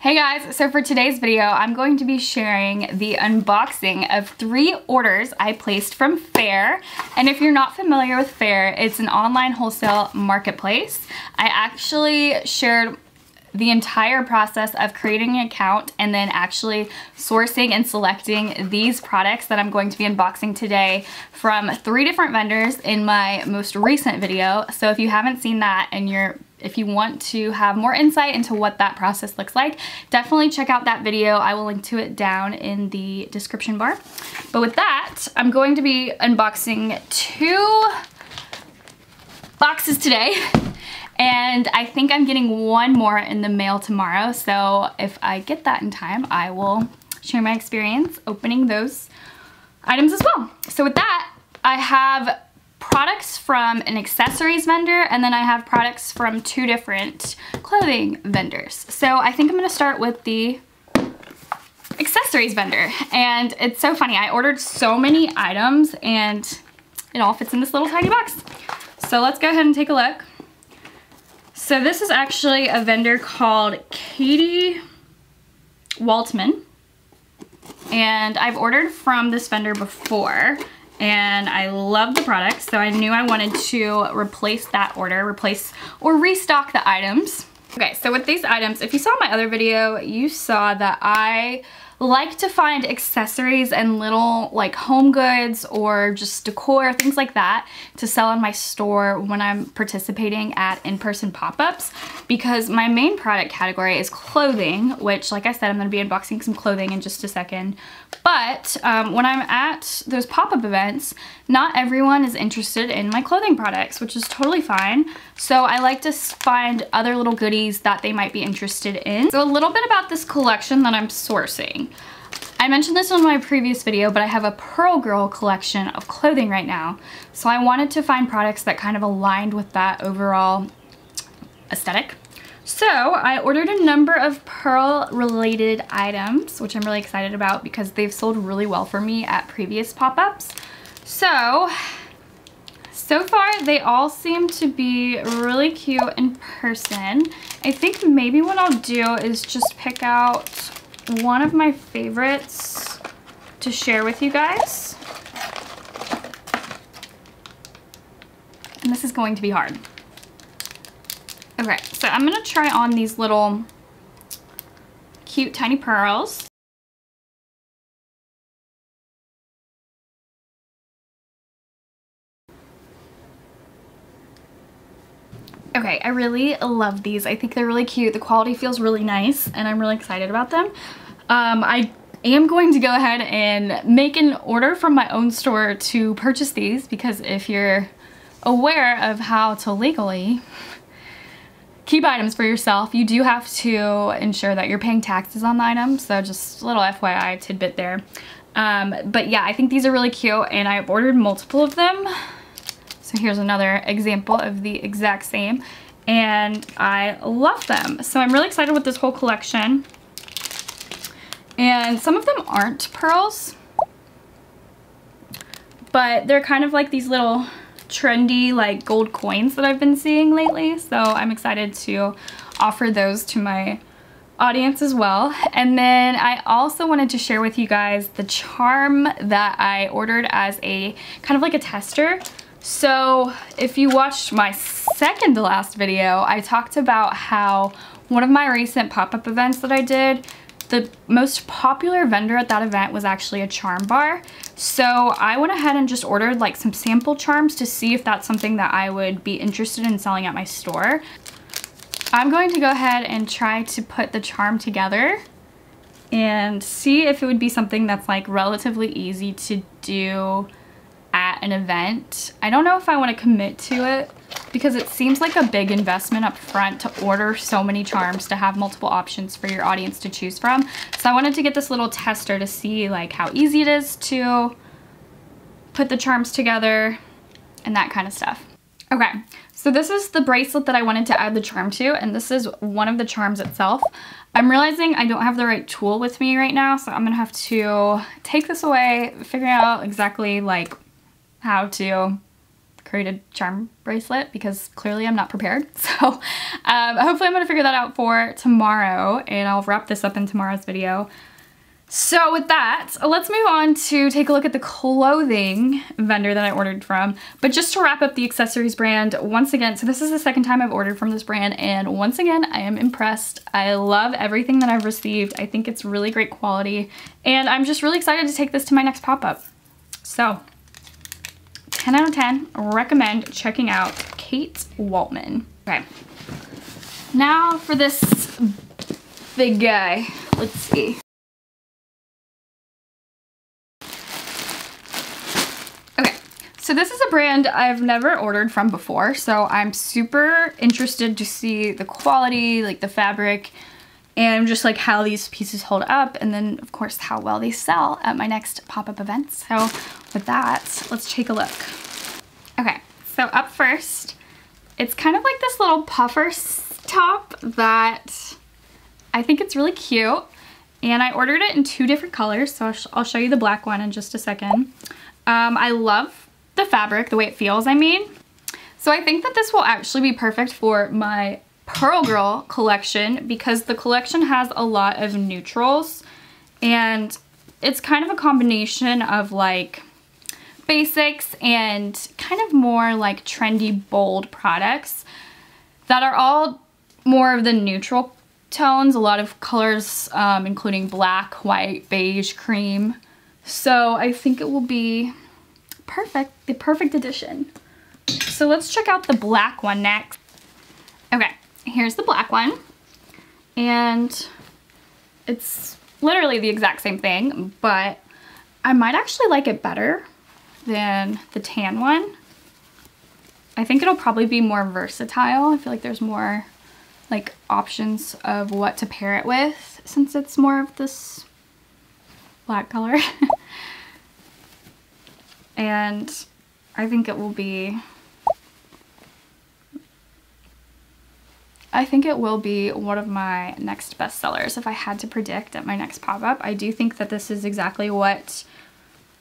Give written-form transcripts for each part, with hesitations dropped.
Hey guys, so for today's video, I'm going to be sharing the unboxing of 3 orders I placed from Faire. And if you're not familiar with Faire, it's an online wholesale marketplace. I actually shared the entire process of creating an account and then actually sourcing and selecting these products that I'm going to be unboxing today from 3 different vendors in my most recent video. So if you haven't seen that and if you want to have more insight into what that process looks like, definitely check out that video. I will link to it down in the description bar. But with that, I'm going to be unboxing 2 boxes today. And I think I'm getting 1 more in the mail tomorrow. So if I get that in time, I will share my experience opening those items as well. So with that, I have products from an accessories vendor, and then I have products from 2 different clothing vendors. So I think I'm gonna start with the accessories vendor. And it's so funny, I ordered so many items and it all fits in this little tiny box. So let's go ahead and take a look. So this is actually a vendor called Waltman. And I've ordered from this vendor before, and I love the products, so I knew I wanted to replace that order, replace or restock the items. Okay, so with these items, if you saw my other video, you saw that I like to find accessories and little like home goods or just decor, things like that, to sell in my store when I'm participating at in-person pop-ups, because my main product category is clothing, which, like I said, I'm going to be unboxing some clothing in just a second. But when I'm at those pop-up events, not everyone is interested in my clothing products, which is totally fine. So I like to find other little goodies that they might be interested in. So a little bit about this collection that I'm sourcing. I mentioned this in my previous video, but I have a Pearl Girl collection of clothing right now. So I wanted to find products that kind of aligned with that overall aesthetic. So I ordered a number of Pearl related items, which I'm really excited about because they've sold really well for me at previous pop-ups. So far they all seem to be really cute in person. I think maybe what I'll do is just pick out one of my favorites to share with you guys. And this is going to be hard. Okay, so I'm gonna try on these little cute tiny pearls. Okay, I really love these. I think they're really cute. The quality feels really nice, and I'm really excited about them. I am going to go ahead and make an order from my own store to purchase these, because if you're aware of how to legally keep items for yourself, you do have to ensure that you're paying taxes on the items. So just a little FYI tidbit there. But yeah, I think these are really cute, and I've ordered multiple of them. So here's another example of the exact same, and I love them. So I'm really excited with this whole collection. And some of them aren't pearls, but they're kind of like these little trendy like gold coins that I've been seeing lately. So I'm excited to offer those to my audience as well. And then I also wanted to share with you guys the charm that I ordered as a kind of like a tester. So if you watched my second to last video, I talked about how one of my recent pop-up events that I did, the most popular vendor at that event was actually a charm bar. So I went ahead and just ordered like some sample charms to see if that's something that I would be interested in selling at my store. I'm going to go ahead and try to put the charm together and see if it would be something that's like relatively easy to do at an event. I don't know if I want to commit to it because it seems like a big investment up front to order so many charms to have multiple options for your audience to choose from. So I wanted to get this little tester to see like how easy it is to put the charms together and that kind of stuff. Okay, so this is the bracelet that I wanted to add the charm to, and this is one of the charms itself. I'm realizing I don't have the right tool with me right now, so I'm gonna have to take this away, figure out exactly like how to create a charm bracelet because clearly I'm not prepared. So hopefully I'm gonna figure that out for tomorrow, and I'll wrap this up in tomorrow's video. So with that, let's move on to take a look at the clothing vendor that I ordered from. But just to wrap up the accessories brand, once again, so this is the second time I've ordered from this brand, and once again, I am impressed. I love everything that I've received. I think it's really great quality, and I'm just really excited to take this to my next pop-up. So, 10 out of 10, recommend checking out Kate Waltman. Okay, now for this big guy, let's see. So this is a brand I've never ordered from before, so I'm super interested to see the quality, like the fabric, and just like how these pieces hold up, and then of course how well they sell at my next pop-up event. So with that, let's take a look. Okay, so up first, it's kind of like this little puffer top that I think it's really cute, and I ordered it in 2 different colors, so I'll show you the black one in just a second. I love the fabric, the way it feels, I mean. So I think that this will actually be perfect for my Pearl Girl collection because the collection has a lot of neutrals, and it's kind of a combination of like basics and kind of more like trendy, bold products that are all more of the neutral tones, a lot of colors, including black, white, beige, cream. So I think it will be perfect, the perfect addition. So let's check out the black one next. Okay, here's the black one, and it's literally the exact same thing, but I might actually like it better than the tan one. I think it'll probably be more versatile. I feel like there's more like options of what to pair it with since it's more of this black color. And I think it will be, one of my next best sellers if I had to predict at my next pop-up. I do think that this is exactly what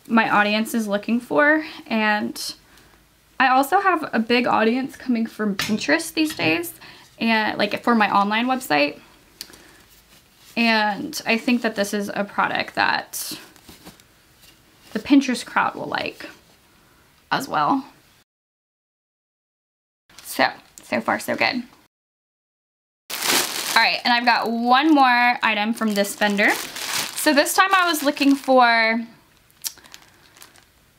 my audience is looking for, and I also have a big audience coming from Pinterest these days, and like for my online website, and I think that this is a product that the Pinterest crowd will like as well. So far so good. All right, and I've got one more item from this vendor. So this time I was looking for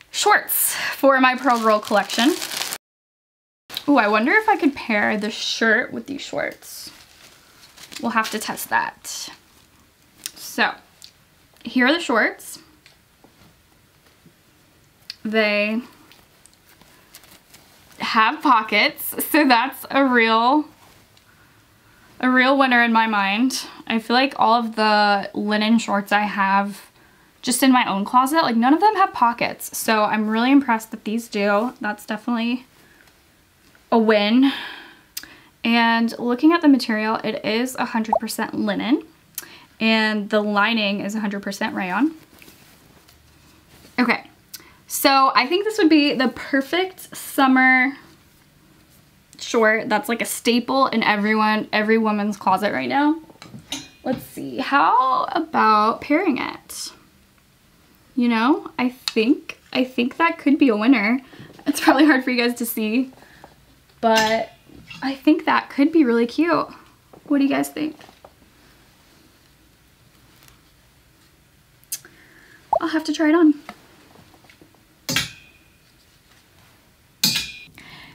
shorts for my Pearl Girl collection. Ooh, I wonder if I could pair the shirt with these shorts. We'll have to test that. So here are the shorts. They have pockets, so that's a real winner in my mind. I feel like all of the linen shorts I have just in my own closet, like none of them have pockets, so I'm really impressed that these do. That's definitely a win. And looking at the material, it is 100% linen, and the lining is 100% rayon. Okay. So I think this would be the perfect summer short that's like a staple in every woman's closet right now. Let's see, how about pairing it? You know, I think that could be a winner. It's probably hard for you guys to see, but I think that could be really cute. What do you guys think? I'll have to try it on.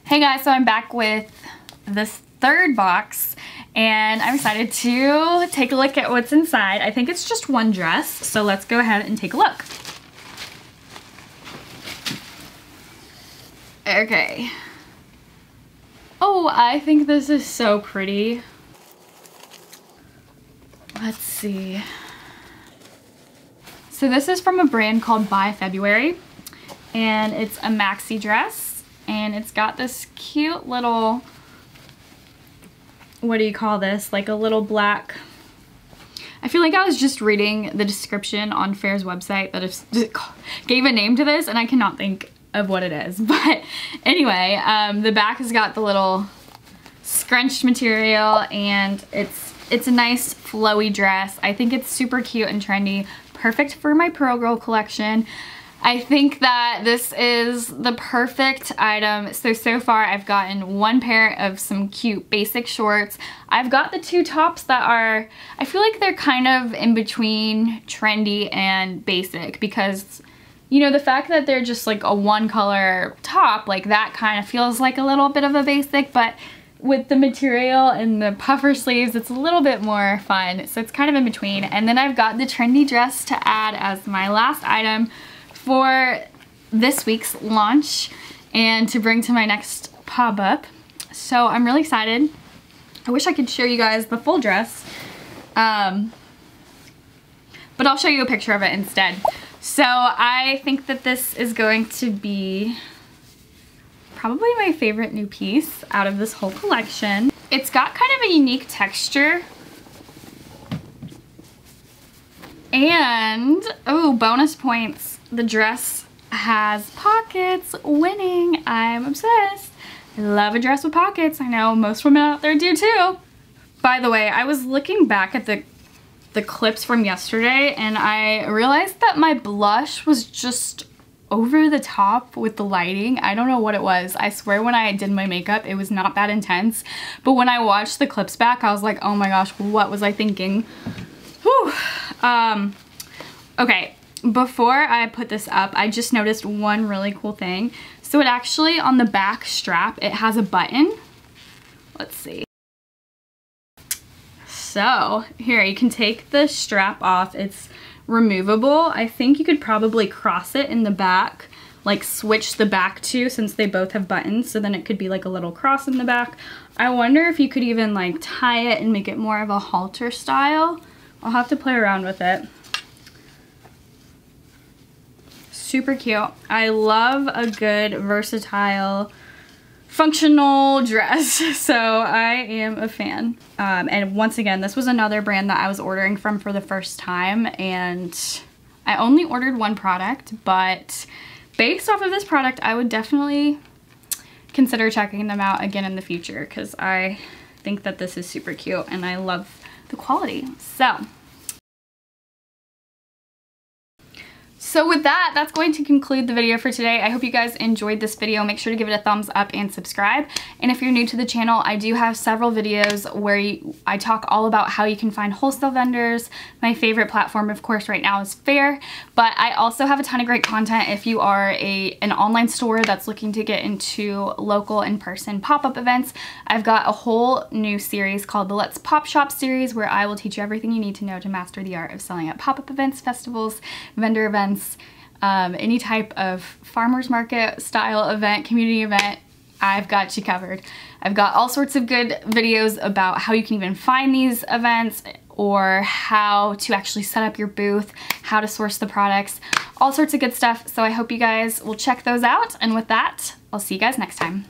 Hey guys, so I'm back with this third box, and I'm excited to take a look at what's inside. I think it's just one dress, so let's go ahead and take a look. Okay. Oh, I think this is so pretty. Let's see. So this is from a brand called By February, and it's a maxi dress. And it's got this cute little, what do you call this? Like a little black, I feel like I was just reading the description on Faire's website that gave a name to this, and I cannot think of what it is. But anyway, the back has got the little scrunched material, and it's a nice flowy dress. I think it's super cute and trendy, perfect for my Pearl Girl collection. I think that this is the perfect item. So far I've gotten one pair of some cute basic shorts. I've got the two tops that are, I feel like they're kind of in between trendy and basic, because you know, the fact that they're just like a one color top, like that kind of feels like a little bit of a basic, but with the material and the puffer sleeves, it's a little bit more fun. So it's kind of in between. And then I've got the trendy dress to add as my last item for this week's launch and to bring to my next pop-up. So I'm really excited. I wish I could show you guys the full dress, but I'll show you a picture of it instead. So I think that this is going to be probably my favorite new piece out of this whole collection. It's got kind of a unique texture. And, oh, bonus points. The dress has pockets. Winning. I'm obsessed. I love a dress with pockets. I know most women out there do too. By the way, I was looking back at the clips from yesterday, and I realized that my blush was just over the top with the lighting. I don't know what it was. I swear when I did my makeup, it was not that intense. But when I watched the clips back, I was like, oh my gosh, what was I thinking? Whew. Okay, before I put this up, I just noticed one really cool thing. So it actually, on the back strap, it has a button. Let's see. So here, you can take the strap off. It's removable. I think you could probably cross it in the back, like switch the back two, since they both have buttons, so then it could be like a little cross in the back. I wonder if you could even like tie it and make it more of a halter style. I'll have to play around with it. Super cute. I love a good versatile functional dress, so I am a fan. And once again, this was another brand that I was ordering from for the first time, and I only ordered one product, but based off of this product, I would definitely consider checking them out again in the future, because I think that this is super cute and I love the quality. So with that, that's going to conclude the video for today. I hope you guys enjoyed this video. Make sure to give it a thumbs up and subscribe. And if you're new to the channel, I do have several videos where I talk all about how you can find wholesale vendors. My favorite platform, of course, right now is Faire. But I also have a ton of great content if you are an online store that's looking to get into local in-person pop-up events. I've got a whole new series called the Let's Pop Shop series, where I will teach you everything you need to know to master the art of selling at pop-up events, festivals, vendor events, any type of farmers market style event, community event. I've got you covered. I've got all sorts of good videos about how you can even find these events, or how to actually set up your booth, how to source the products, all sorts of good stuff. So I hope you guys will check those out. And with that, I'll see you guys next time.